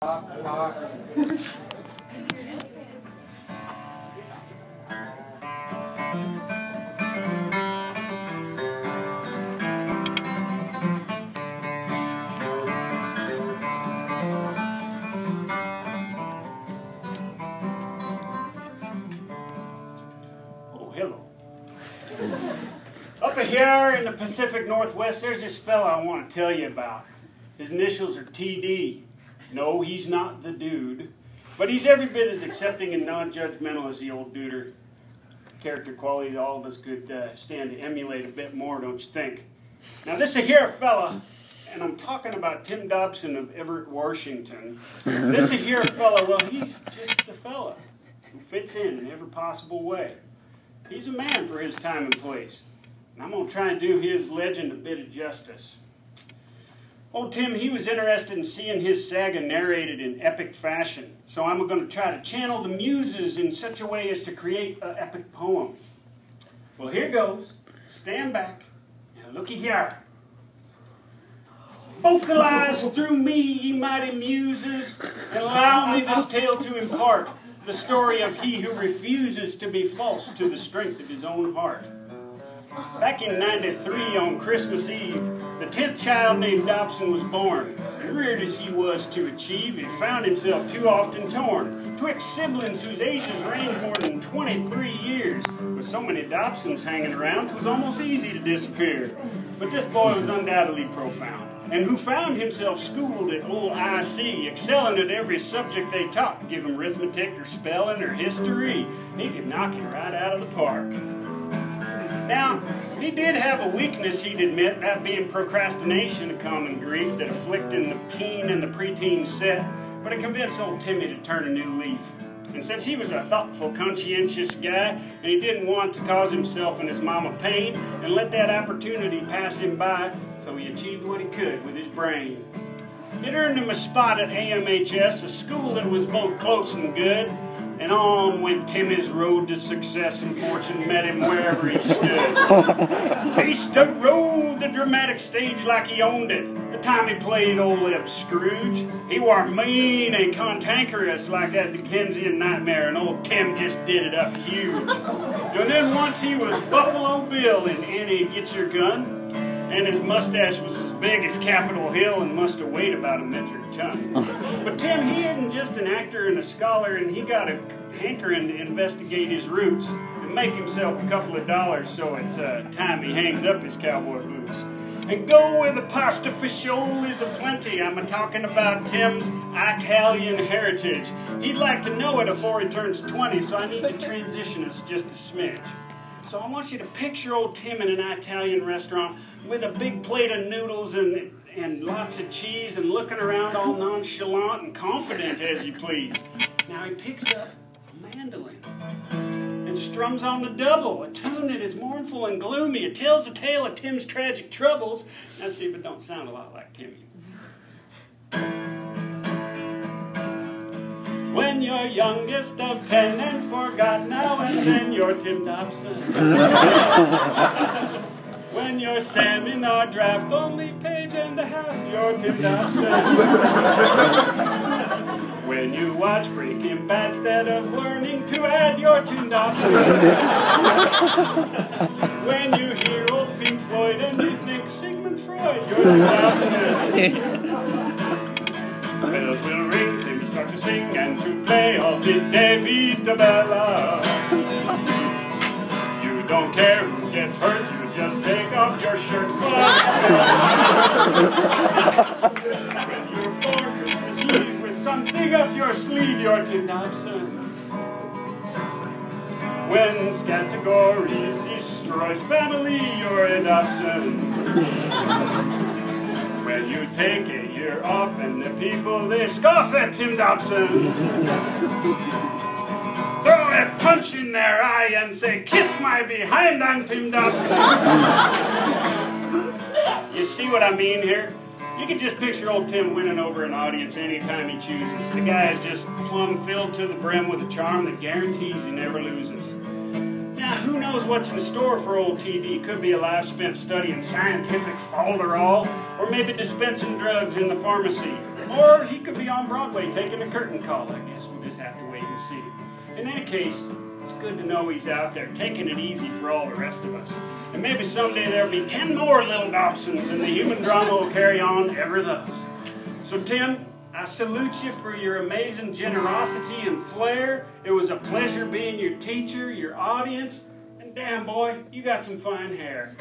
Hello. Up here in the Pacific Northwest, there's this fella I want to tell you about. His initials are TD. No, he's not the dude, but he's every bit as accepting and non-judgmental as the old duder. Character quality all of us could stand to emulate a bit more, don't you think? Now this here fella, and I'm talking about Tim Dobson of Everett, Washington. This here fella, well, he's just the fella who fits in every possible way. He's a man for his time and place. And I'm going to try and do his legend a bit of justice. Old Tim, he was interested in seeing his saga narrated in epic fashion. So I'm going to try to channel the muses in such a way as to create an epic poem. Well, here goes. Stand back and looky here. Vocalize through me, ye mighty muses, and allow me this tale to impart. The story of he who refuses to be false to the strength of his own heart. Back in '93 on Christmas Eve, the 10th child named Dobson was born. And reared as he was to achieve, he found himself too often torn twixt siblings whose ages ranged more than 23 years. With so many Dobsons hanging around, it was almost easy to disappear. But this boy was undoubtedly profound, and who found himself schooled at old IC, excelling at every subject they taught. Give him arithmetic or spelling or history, he could knock it right out of the park. Now, he did have a weakness, he'd admit, that being procrastination, a common grief that afflicting the teen and the preteen set, but it convinced old Timmy to turn a new leaf. And since he was a thoughtful, conscientious guy, and he didn't want to cause himself and his mama pain, and let that opportunity pass him by, so he achieved what he could with his brain. It earned him a spot at AMHS, a school that was both close and good, and on went Timmy's road to success, and fortune met him wherever he stood. Paced the road, the dramatic stage like he owned it. The time he played old Lib Scrooge, he were mean and cantankerous like that Dickensian nightmare, and old Tim just did it up huge. And then once he was Buffalo Bill in Annie Get Your Gun, and his mustache was as big as Capitol Hill and must have weighed about a metric ton. But Tim, he isn't just an actor and a scholar, and he got a hankering to investigate his roots and make himself a couple of dollars, so it's time he hangs up his cowboy boots. And go where the pasta fischole is aplenty. I'm talking about Tim's Italian heritage. He'd like to know it before he turns 20, so I need to transition us just a smidge. So I want you to picture old Tim in an Italian restaurant with a big plate of noodles and lots of cheese and looking around all nonchalant and confident as you please. Now he picks up a mandolin and strums on the double, a tune that is mournful and gloomy. It tells the tale of Tim's tragic troubles. Now see, but don't sound a lot like Timmy. When you're youngest of 10 and forgot now and then, you're Tim Dobson. When you're seminar draft, only page and a half, you're Tim Dobson. When you watch Breaking Bad instead of learning to add, you're Tim Dobson. When you hear old Pink Floyd and you think Sigmund Freud, you're Tim Dobson. Bells will ring till you start to sing and to play all the David Bella. You don't care who gets hurt, you just take off your shirt. When you're bored Christmas Eve with something up your sleeve, you're Tim Dobson. When Scantagores destroys family, you're a Dobson. When you take a year off and the people, they scoff at Tim Dobson. Throw a punch in their eye and say, kiss my behind, I'm Tim Dobson. You see what I mean here? You can just picture old Tim winning over an audience anytime he chooses. The guy is just plumb filled to the brim with a charm that guarantees he never loses. Now, who knows what's in store for old TD? Could be a life spent studying scientific folderol, or maybe dispensing drugs in the pharmacy. Or he could be on Broadway taking a curtain call. I guess we'll just have to wait and see. In any case, it's good to know he's out there taking it easy for all the rest of us. And maybe someday there'll be 10 more little Dobsons and the human drama will carry on ever thus. So Tim, I salute you for your amazing generosity and flair. It was a pleasure being your teacher, your audience, and damn boy, you got some fine hair.